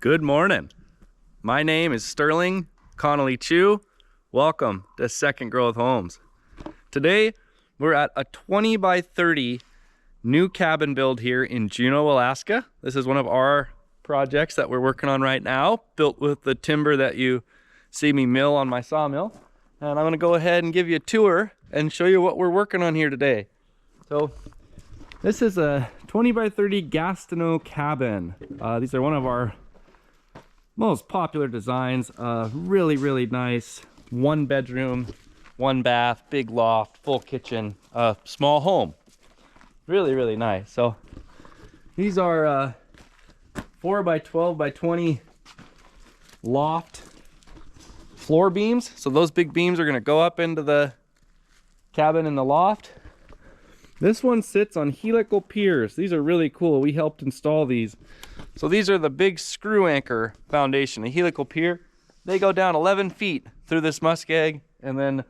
Good morning. My name is Sterling Connolly Chu. Welcome to Second Growth Homes. Today we're at a 20 by 30 new cabin build here in Juneau, Alaska. This is one of our projects that we're working on right now, built with the timber that you see me mill on my sawmill. And I'm gonna go ahead and give you a tour and show you what we're working on here today. So this is a 20 by 30 Gastineau cabin. These are one of our most popular designs. Really nice, 1 bedroom, 1 bath, big loft, full kitchen, small home. Really nice. So these are 4 by 12 by 20 loft floor beams. So those big beams are going to go up into the cabin in the loft. This one sits on helical piers. These are really cool. We helped install these. So these are the big screw anchor foundation, a helical pier. They go down 11 feet through this muskeg, and then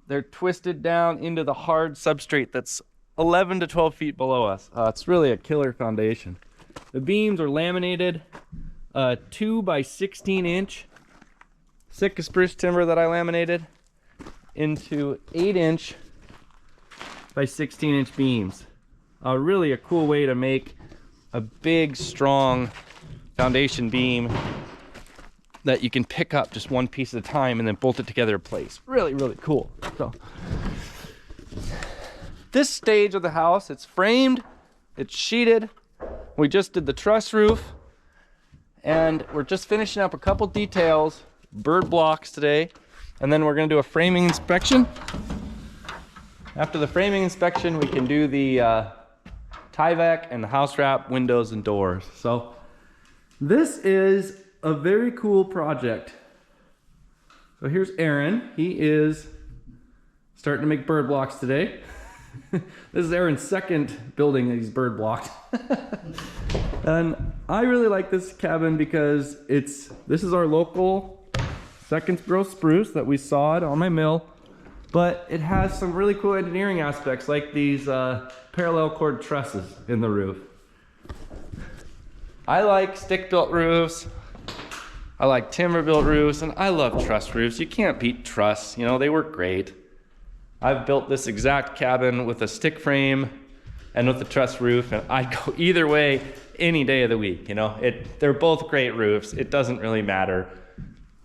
they're twisted down into the hard substrate that's 11 to 12 feet below us. It's really a killer foundation. The beams are laminated 2 by 16 inch Sitka spruce timber that I laminated into 8-inch by 16-inch beams. Really a cool way to make a big, strong foundation beam that you can pick up just one piece at a time and then bolt it together in place. Really cool. So this stage of the house, it's framed, it's sheeted. We just did the truss roof, and we're just finishing up a couple details, bird blocks today, and then we're going to do a framing inspection. After the framing inspection, we can do the Tyvek and the house wrap, windows and doors. So this is a very cool project. So here's Aaron. He is starting to make bird blocks today. This is Aaron's second building that he's bird blocked. And I really like this cabin because this is our local second growth spruce that we sawed on my mill. But it has some really cool engineering aspects, like these parallel cord trusses in the roof. I like stick-built roofs, I like timber-built roofs, and I love truss roofs. You can't beat truss, you know, they work great. I've built this exact cabin with a stick frame and with a truss roof, and I'd go either way any day of the week, you know. They're both great roofs, it doesn't really matter.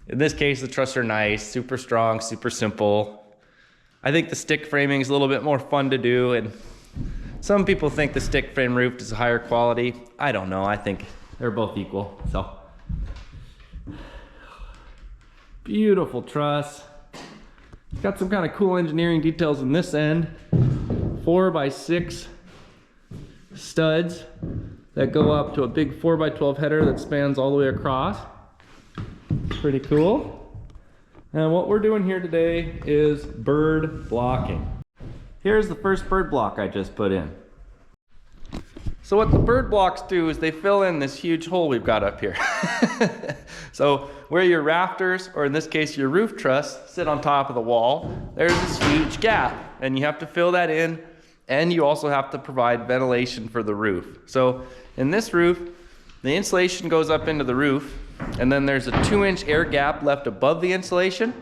In this case, the trusses are nice, super strong, super simple. I think the stick framing is a little bit more fun to do, and some people think the stick frame roof is higher quality. I don't know, I think they're both equal. So beautiful truss. It's got some kind of cool engineering details in this end. 4 by 6 studs that go up to a big 4 by 12 header that spans all the way across. Pretty cool. And what we're doing here today is bird blocking. Here's the first bird block I just put in. So what the bird blocks do is they fill in this huge hole we've got up here. So where your rafters, or in this case your roof truss, sit on top of the wall, there's this huge gap, and you have to fill that in, and you also have to provide ventilation for the roof. So in this roof, the insulation goes up into the roof, and then there's a 2-inch air gap left above the insulation,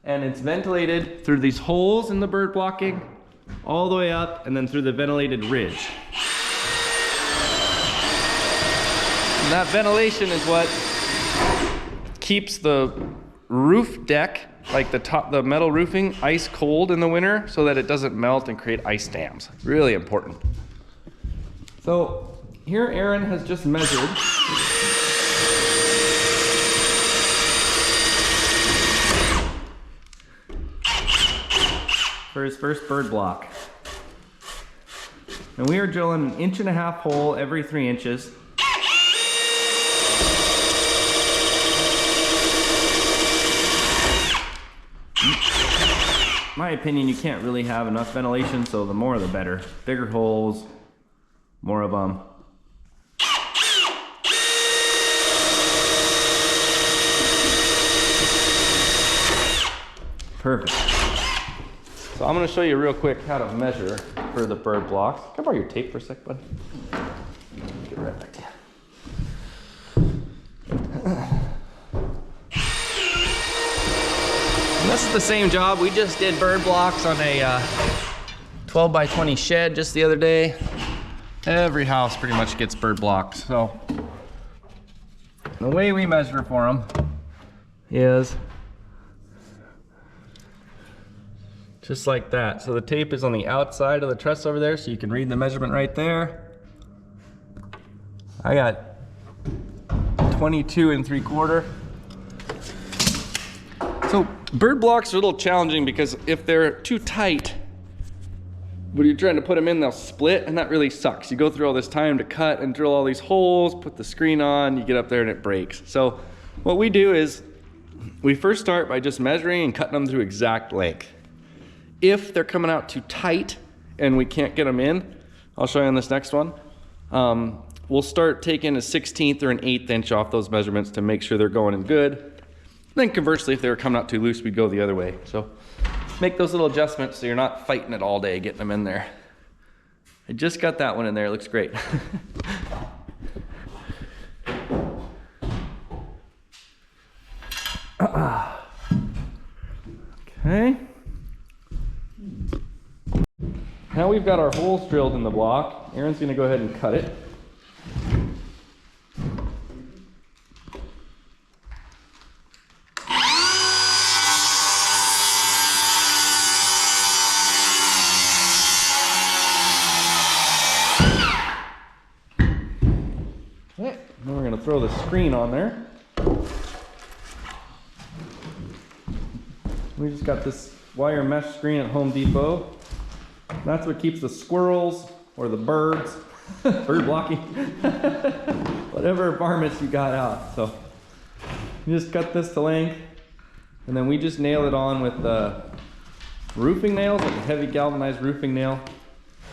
and it's ventilated through these holes in the bird blocking all the way up, and then through the ventilated ridge. And that ventilation is what keeps the roof deck, like the metal roofing, ice cold in the winter so that it doesn't melt and create ice dams. Really important. So here Aaron has just measured for his first bird block. And we are drilling an 1.5 inch hole every 3 inches. In my opinion, you can't really have enough ventilation, so the more the better. Bigger holes, more of them. Perfect. So I'm going to show you real quick how to measure for the bird blocks. Can I borrow your tape for a sec, bud? Get right back to you. the same job. We just did bird blocks on a 12 by 20 shed just the other day. Every house pretty much gets bird blocks. So the way we measure for them is just like that. So the tape is on the outside of the truss over there, so you can read the measurement right there. I got 22 3/4. So bird blocks are a little challenging because if they're too tight, when you're trying to put them in, they'll split, and that really sucks. You go through all this time to cut and drill all these holes, put the screen on, you get up there and it breaks. So what we do is we first start by just measuring and cutting them to exact length. If they're coming out too tight and we can't get them in, I'll show you on this next one. We'll start taking a 1/16 or an 1/8 inch off those measurements to make sure they're going in good. Then conversely, if they were coming out too loose, we'd go the other way. So make those little adjustments so you're not fighting it all day getting them in there. I just got that one in there, it looks great. Okay. Now we've got our holes drilled in the block. Aaron's gonna go ahead and cut it. Okay, then we're gonna throw the screen on there. We just got this wire mesh screen at Home Depot. That's what keeps the squirrels or the birds, bird blocking, whatever varmints you got out. So you just cut this to length, and then we just nail it on with roofing nails, like a heavy galvanized roofing nail.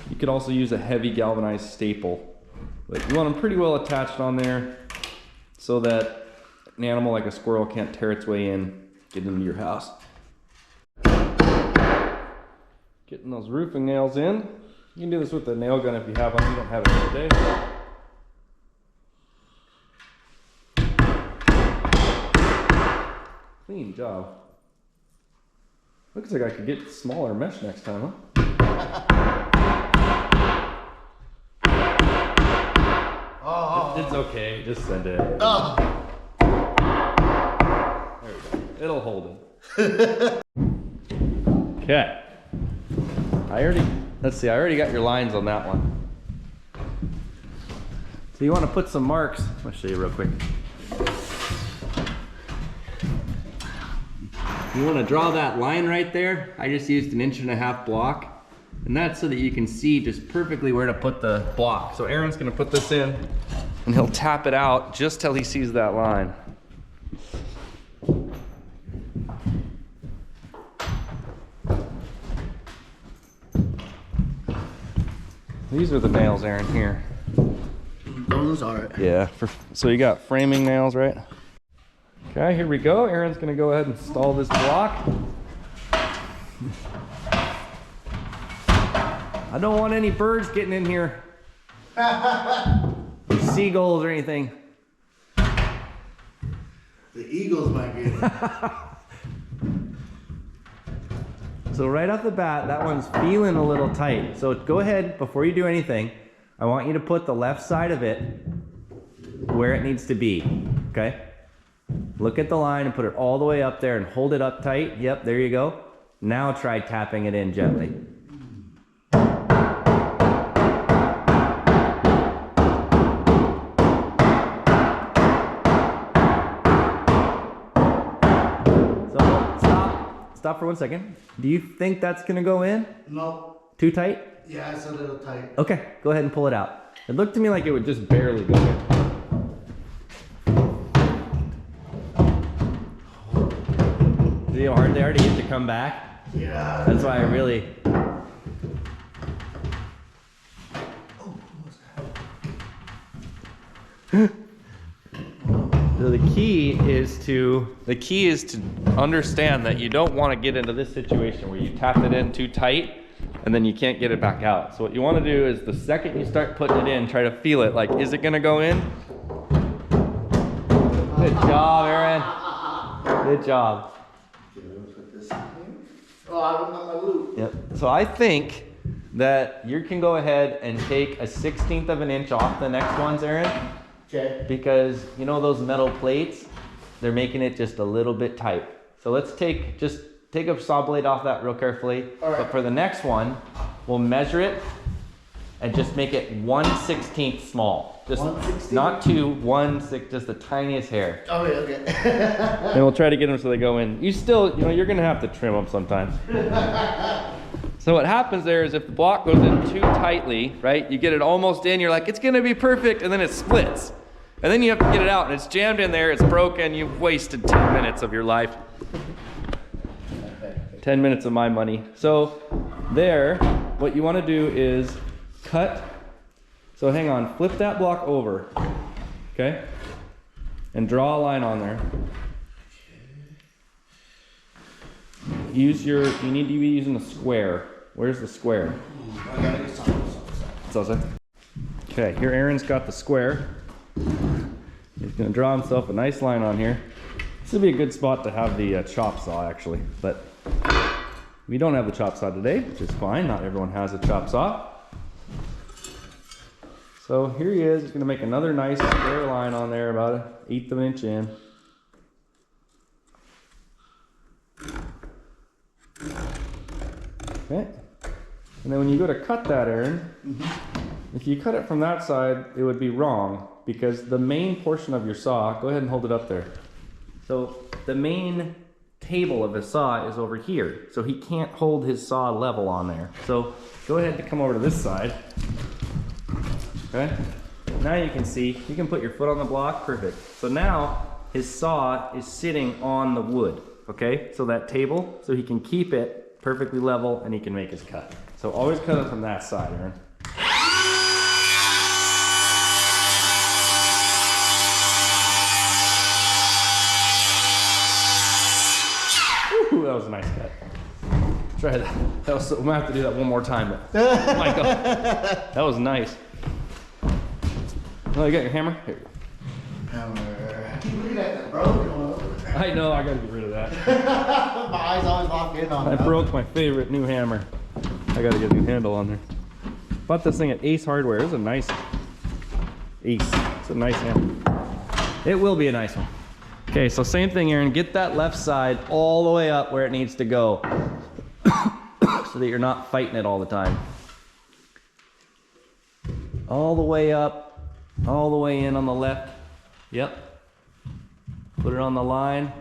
You could also use a heavy galvanized staple. But you want them pretty well attached on there so that an animal like a squirrel can't tear its way in, get into your house. Getting those roofing nails in. You can do this with a nail gun if you have one. You don't have it today. Clean job. Looks like I could get smaller mesh next time, huh? It's okay, just send it. Oh. There we go. It'll hold it. Okay. I already got your lines on that one. So you want to put some marks. I'll show you real quick. You want to draw that line right there. I just used an 1.5 inch block. And that's so that you can see just perfectly where to put the block. So Aaron's gonna put this in and he'll tap it out just till he sees that line. These are the nails, Aaron, here. Those are. Yeah, so you got framing nails, right? Okay, here we go. Aaron's gonna go ahead and install this block. I don't want any birds getting in here. Or seagulls or anything. The eagles might get in. So right off the bat, that one's feeling a little tight. So go ahead, before you do anything, I want you to put the left side of it where it needs to be, okay? Look at the line and put it all the way up there and hold it up tight. Yep, there you go. Now try tapping it in gently. Stop for 1 second. Do you think that's gonna go in? No. Too tight? Yeah, it's a little tight. Okay, go ahead and pull it out. It looked to me like it would just barely go in. See how hard they are to get to come back? Yeah. That's why I really... So the key is to understand that you don't want to get into this situation where you tap it in too tight and then you can't get it back out. So what you want to do is the second you start putting it in, try to feel it. Like, is it going to go in? Good job, Aaron. Good job. Oh, I don't know my loop. Yep. So I think that you can go ahead and take a 1/16 of an inch off the next ones, Aaron. Okay. Because you know those metal plates, they're making it just a little bit tight. So let's take a saw blade off that real carefully. All right. But for the next one, we'll measure it and just make it 1/16 small. Just 1/16? not 2, 1/6, just the tiniest hair. Okay. And we'll try to get them so they go in. You still, you're gonna have to trim them sometimes. So what happens there is if the block goes in too tightly, right? You get it almost in, you're like, it's gonna be perfect, and then it splits. And then you have to get it out, and it's jammed in there, it's broken, you've wasted 10 minutes of your life. 10 minutes of my money. So there, what you wanna do is cut. So hang on, flip that block over, okay? And draw a line on there. You need to be using a square. Where's the square? I gotta get some. It's all set. Okay, here Aaron's got the square. He's gonna draw himself a nice line on here. This would be a good spot to have the chop saw actually, but we don't have the chop saw today, which is fine. Not everyone has a chop saw. So here he is, he's gonna make another nice square line on there, about 1/8 of an inch in. Okay, and then when you go to cut that, Aaron, if you cut it from that side, it would be wrong because the main portion of your saw, go ahead and hold it up there. So the main table of his saw is over here, so he can't hold his saw level on there. So go ahead and come over to this side. Okay, now you can see, you can put your foot on the block, perfect. So now his saw is sitting on the wood, okay? So that table, so he can keep it perfectly level and he can make his cut. So always cut it from that side, Aaron. Ooh, that was a nice cut. Try that. We might have to do that one more time, but oh my God, that was nice. Oh, you got your hammer? Here you go. Hammer. I keep looking at that, bro. I know, I gotta get rid of that. My eyes always lock in on I it. broke my favorite new hammer. I gotta get a new handle on there. Bought this thing at Ace Hardware. It's a nice Ace. It's a nice hammer. It will be a nice one. Okay, so same thing, Aaron. Get that left side all the way up where it needs to go so that you're not fighting it all the time. All the way up. All the way in on the left. Yep. Put it on the line.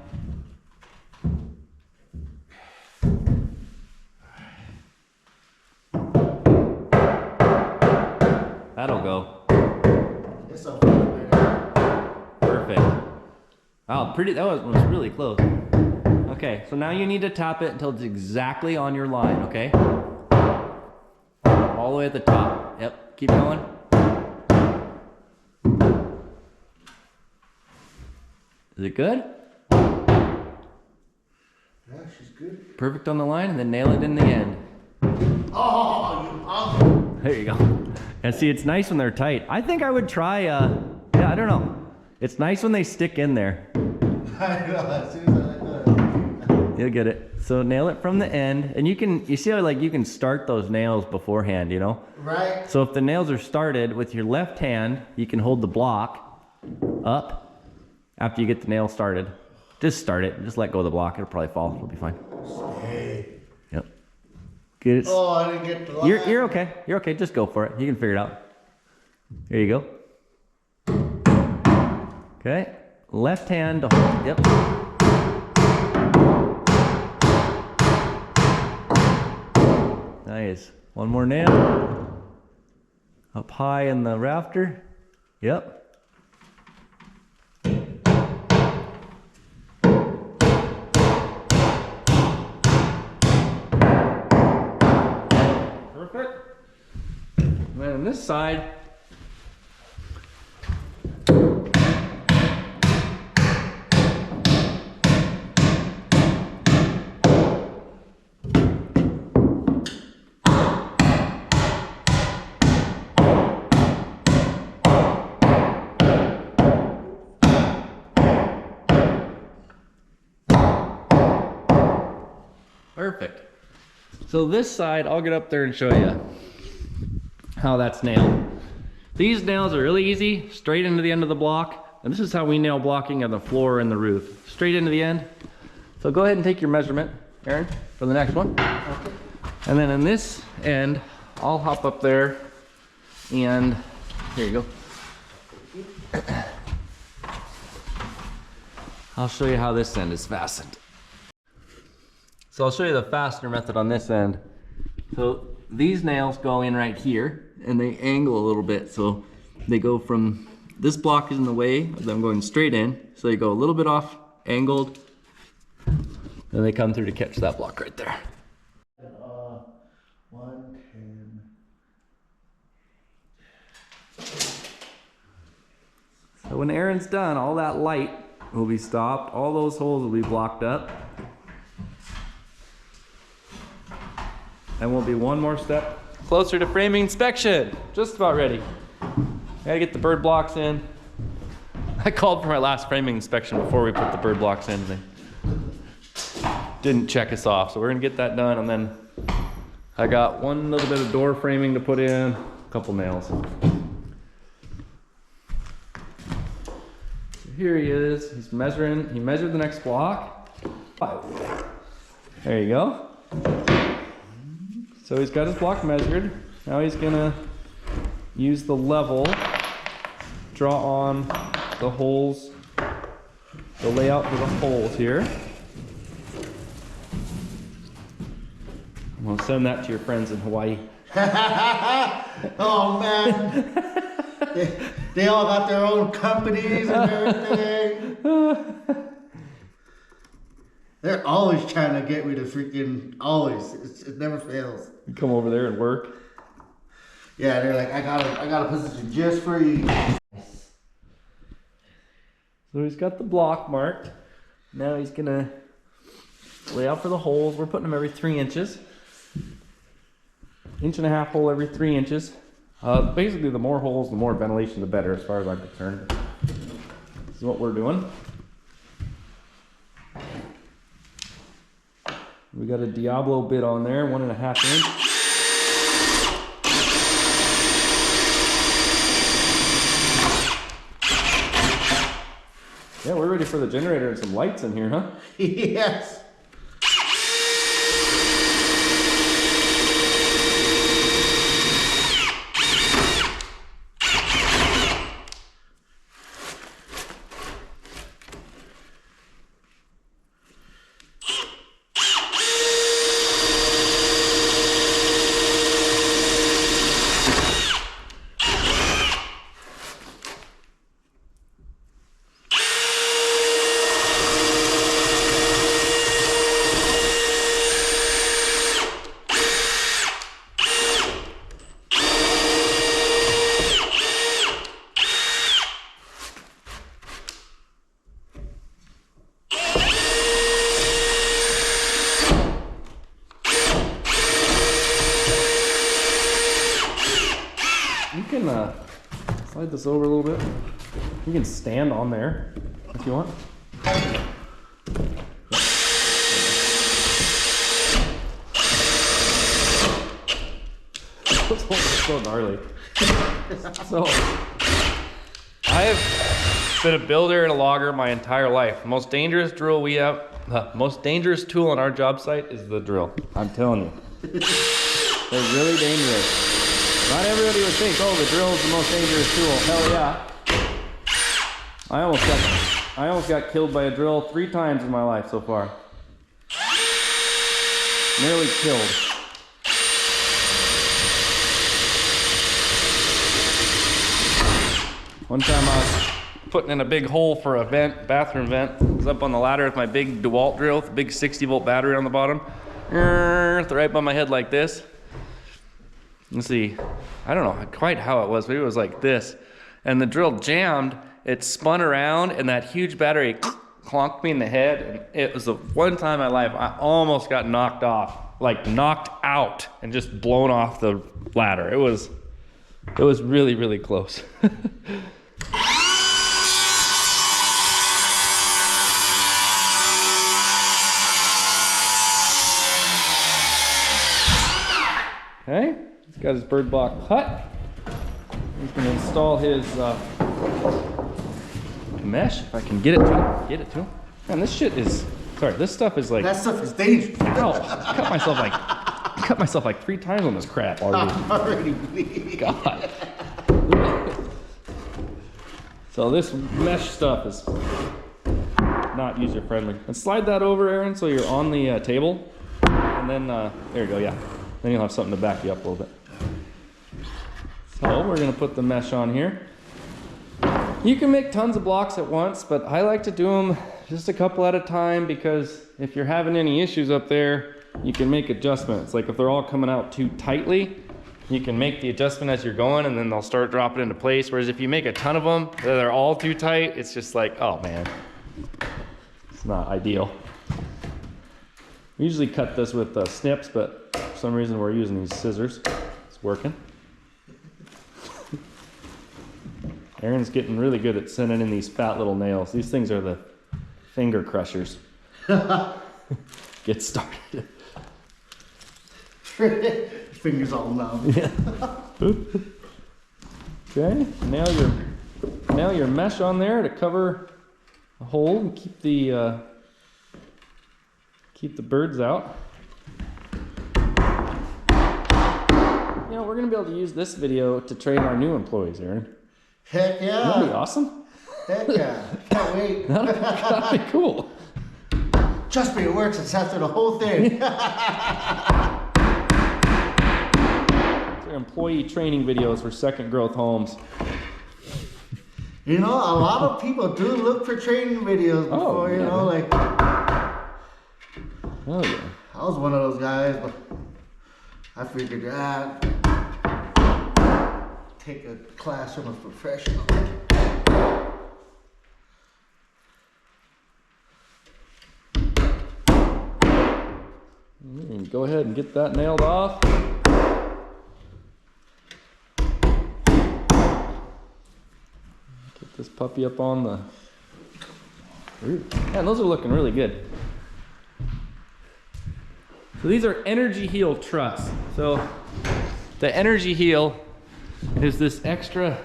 That'll go. It's so fun, man. Perfect. Wow, that was really close. Okay, so now you need to tap it until it's exactly on your line, okay? All the way at the top. Yep, keep going. Is it good? Yeah, she's good. Perfect on the line, and then nail it in the end. Oh, you punk. There you go. And see, it's nice when they're tight. I think I would try, yeah, I don't know. It's nice when they stick in there. I know, as soon as I let go. You'll get it. So nail it from the end, and you see how like you can start those nails beforehand, you know? Right. So if the nails are started with your left hand, you can hold the block up after you get the nail started. Just start it, just let go of the block. It'll probably fall, it'll be fine. Hey. Yep. Get it. Oh, I didn't get the line. You're okay. You're okay. Just go for it. You can figure it out. There you go. Okay. Left hand to hold. Yep. Nice. One more nail. Up high in the rafter. Yep. Perfect. And then on this side, perfect. So this side, I'll get up there and show you how that's nailed. These nails are really easy, straight into the end of the block. And this is how we nail blocking on the floor and the roof. Straight into the end. So go ahead and take your measurement, Aaron, for the next one. And then in this end, I'll hop up there and here you go. I'll show you how this end is fastened. So I'll show you the fastener method on this end. So these nails go in right here and they angle a little bit. So they go from, this block is in the way of them going straight in. So they go a little bit off, angled, and they come through to catch that block right there. 110. So when Aaron's done, all that light will be stopped. All those holes will be blocked up. And we'll be one more step closer to framing inspection. Just about ready. Gotta get the bird blocks in. I called for my last framing inspection before we put the bird blocks in. They didn't check us off, so we're gonna get that done, and then I got one little bit of door framing to put in, a couple nails. So here he is. He's measuring. He measured the next block. There you go. So he's got his block measured. Now he's gonna use the level, draw on the holes, the layout for the holes here. I'm gonna send that to your friends in Hawaii. Oh man, they all got their own companies and everything. They're always trying to get me to freaking, always. It never fails. You come over there and work. Yeah, they're like, I got a position just for you. So he's got the block marked. Now he's gonna lay out for the holes. We're putting them every 3 inches. 1.5 hole every 3 inches. Basically, the more holes, the more ventilation, the better, as far as I'm concerned. This is what we're doing. We got a Diablo bit on there, 1.5 inch. Yeah, we're ready for the generator and some lights in here, huh? Yes. You can slide this over a little bit. You can stand on there if you want. This one is so gnarly. So, I've been a builder and a logger my entire life. The most dangerous drill we have, the most dangerous tool on our job site is the drill. I'm telling you. They're really dangerous. Not everybody would think, oh, the drill is the most dangerous tool. Hell yeah. I almost got killed by a drill 3 times in my life so far. Nearly killed. One time I was putting in a big hole for a vent, bathroom vent. I was up on the ladder with my big DeWalt drill with a big 60-volt battery on the bottom. Right by my head like this. Let's see, I don't know quite how it was, maybe it was like this. And the drill jammed, it spun around, and that huge battery clonked me in the head. And it was the one time in my life I almost got knocked off, like knocked out and just blown off the ladder. It was really, really close. Okay, he's got his bird block cut. He's gonna install his mesh, if I can get it to him. Get it to him. Man, this shit is, sorry, this stuff is like, That stuff is dangerous. ow, I cut myself like 3 times on this crap already. Already bleeding. God. So this mesh stuff is not user friendly. And slide that over, Aaron, so you're on the table. And then, there you go, yeah. Then you'll have something to back you up a little bit. So we're gonna put the mesh on here. You can make tons of blocks at once, but I like to do them just a couple at a time, because if you're having any issues up there, you can make adjustments. Like if they're all coming out too tightly, you can make the adjustment as you're going, and then they'll start dropping into place. Whereas if you make a ton of them, they're all too tight, it's just like, oh man, it's not ideal. We usually cut this with snips, but for some reason we're using these scissors. It's working. Aaron's getting really good at sending in these fat little nails. These things are the finger crushers. Get started. Fingers all numb. Yeah. Okay, nail your mesh on there to cover the hole and keep the birds out. You know, we're gonna be able to use this video to train our new employees, Aaron. Heck yeah. That'd be awesome. Heck yeah. Can't wait. That'd be cool. Trust me, it works. It's after the whole thing. They're employee training videos for Second Growth Homes. You know, a lot of people do look for training videos before, you know, like. Oh yeah. I was one of those guys, but I figured, take a class from a professional. Go ahead and get that nailed off. Get this puppy up on the... Ooh. Man, those are looking really good. So these are energy heel truss. So the energy heel is this extra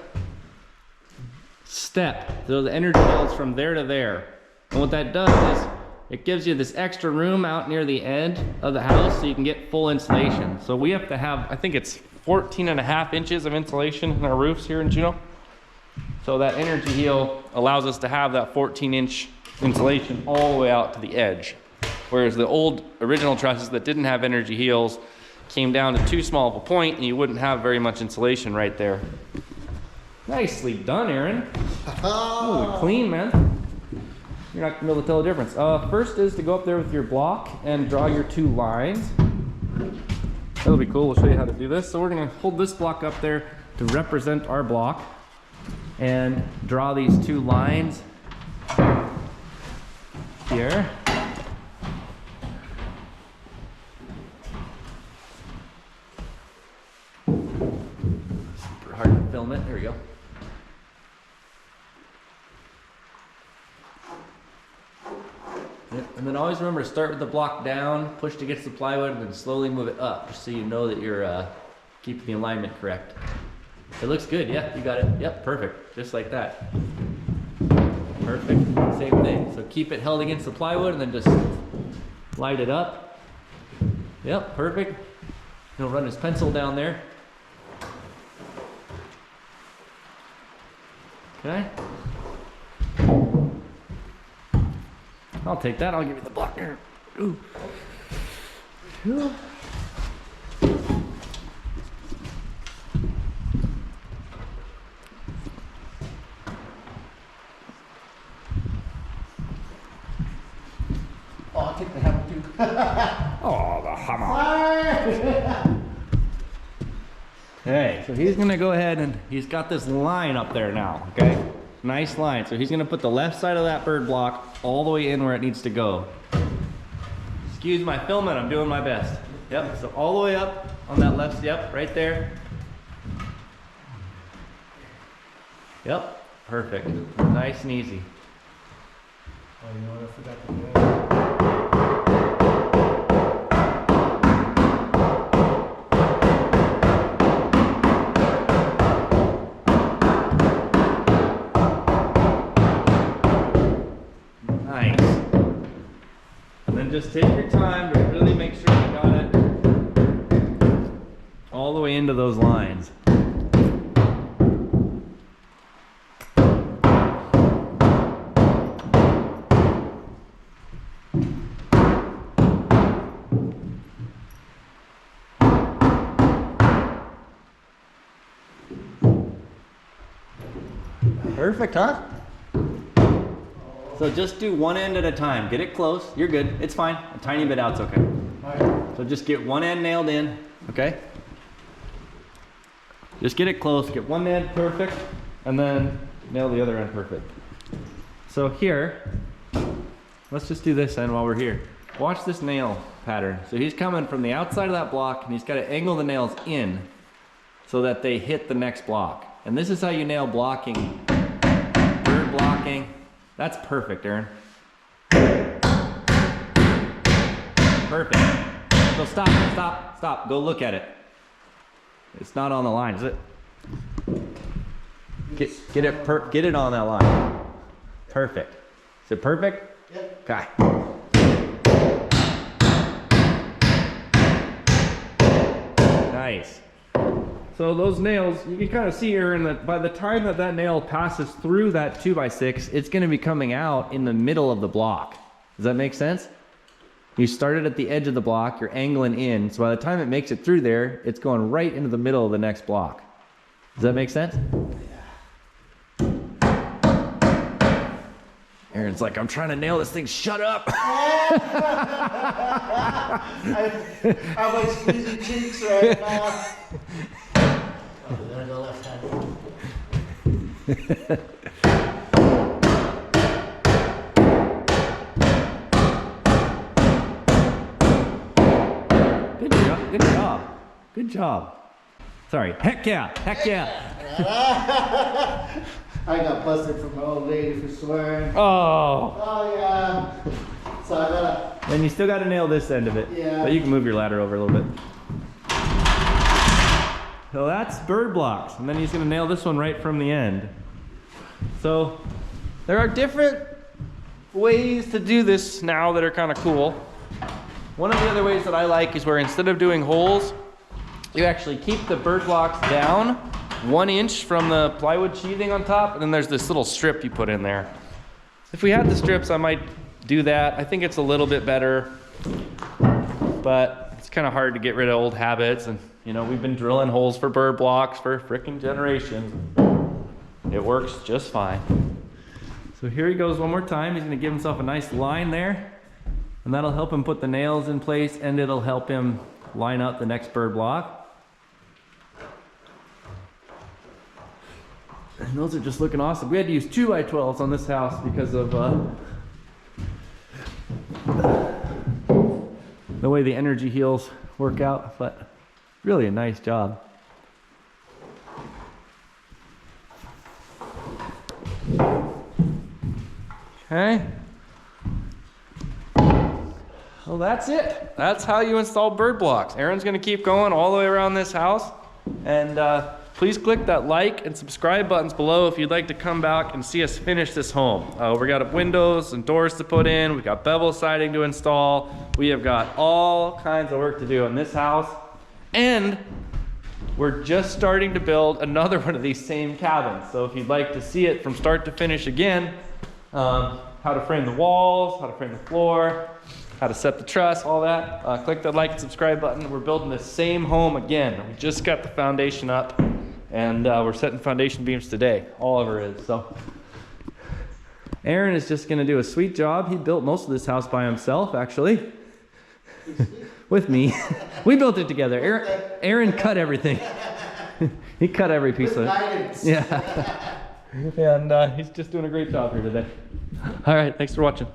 step. So the energy heel is from there to there. And what that does is it gives you this extra room out near the end of the house so you can get full insulation. So we have to have, I think it's 14.5 inches of insulation in our roofs here in Juneau. So that energy heel allows us to have that 14-inch insulation all the way out to the edge. Whereas the old original trusses that didn't have energy heels came down to too small of a point and you wouldn't have very much insulation right there. Nicely done, Aaron. Holy clean, man. You're not gonna be able to tell the difference. First is to go up there with your block and draw your 2 lines. That'll be cool, we'll show you how to do this. So we're gonna hold this block up there to represent our block and draw these 2 lines here. Super hard to film it, there we go. And then always remember to start with the block down, push against the plywood, and then slowly move it up, just so you know that you're keeping the alignment correct. It looks good, yeah, you got it. Yep, perfect, just like that. Perfect, same thing. So keep it held against the plywood and then just light it up. Yep, perfect. He'll run his pencil down there. Okay. I'll take that, I'll give you the block here. Ooh. Ooh. Oh, I'll take the hammer too. Oh, the hammer. Okay, so he's gonna go ahead and he's got this line up there now, okay? Nice line. So he's gonna put the left side of that bird block all the way in where it needs to go. Excuse my filming, I'm doing my best. Yep, so all the way up on that left, yep, right there. Yep, perfect. Nice and easy. Oh, you know what I forgot to do? Nice. And then just take your time to really make sure you got it all the way into those lines. Perfect, huh? So just do one end at a time. Get it close. You're good. It's fine. A tiny bit out's okay. So just get one end nailed in, okay? Just get it close. Get one end perfect, and then nail the other end perfect. So here, let's just do this end while we're here. Watch this nail pattern. So he's coming from the outside of that block, and he's got to angle the nails in so that they hit the next block. And this is how you nail blocking. Bird blocking. That's perfect, Aaron. Perfect. So stop. Go look at it. It's not on the line, is it? Get it on that line. Perfect. Is it perfect? Yep. Okay. Nice. So those nails, you can kind of see, Aaron, that by the time that nail passes through that 2x6, it's going to be coming out in the middle of the block. Does that make sense? You started at the edge of the block, you're angling in, so by the time it makes it through there, it's going right into the middle of the next block. Does that make sense? Yeah. Aaron's like, I'm trying to nail this thing, shut up! I'm like squeezing cheeks right now. Oh, we're gonna go left hand. Good job. Sorry, heck yeah. I got busted from my old lady for swearing. Oh. Oh yeah. So I gotta. And you still gotta nail this end of it. Yeah. But you can move your ladder over a little bit. So that's bird blocks, and then he's gonna nail this one right from the end. So there are different ways to do this now that are kind of cool. One of the other ways that I like is where instead of doing holes, you actually keep the bird blocks down 1 inch from the plywood sheathing on top, and then there's this little strip you put in there. If we had the strips, I might do that. I think it's a little bit better, but it's kind of hard to get rid of old habits, and you know, we've been drilling holes for bird blocks for frickin' generations. It works just fine. So here he goes one more time. He's gonna give himself a nice line there, and that'll help him put the nails in place, and it'll help him line up the next bird block. And those are just looking awesome. We had to use 2x12s on this house because of the way the energy heels work out, but really a nice job. Okay. Well, that's it. That's how you install bird blocks. Aaron's gonna keep going all the way around this house, and please click that like and subscribe buttons below if you'd like to come back and see us finish this home. We got windows and doors to put in, we got bevel siding to install, we have got all kinds of work to do in this house, and we're just starting to build another one of these same cabins. So if you'd like to see it from start to finish again, how to frame the walls, how to frame the floor, how to set the truss, all that, click that like and subscribe button. We're building the same home again. We just got the foundation up, and we're setting foundation beams today. Oliver is. So Aaron is just gonna do a sweet job. He built most of this house by himself, actually. With me. We built it together. Aaron cut everything. He cut every piece of it. Yeah. And he's just doing a great job here today. All right, thanks for watching.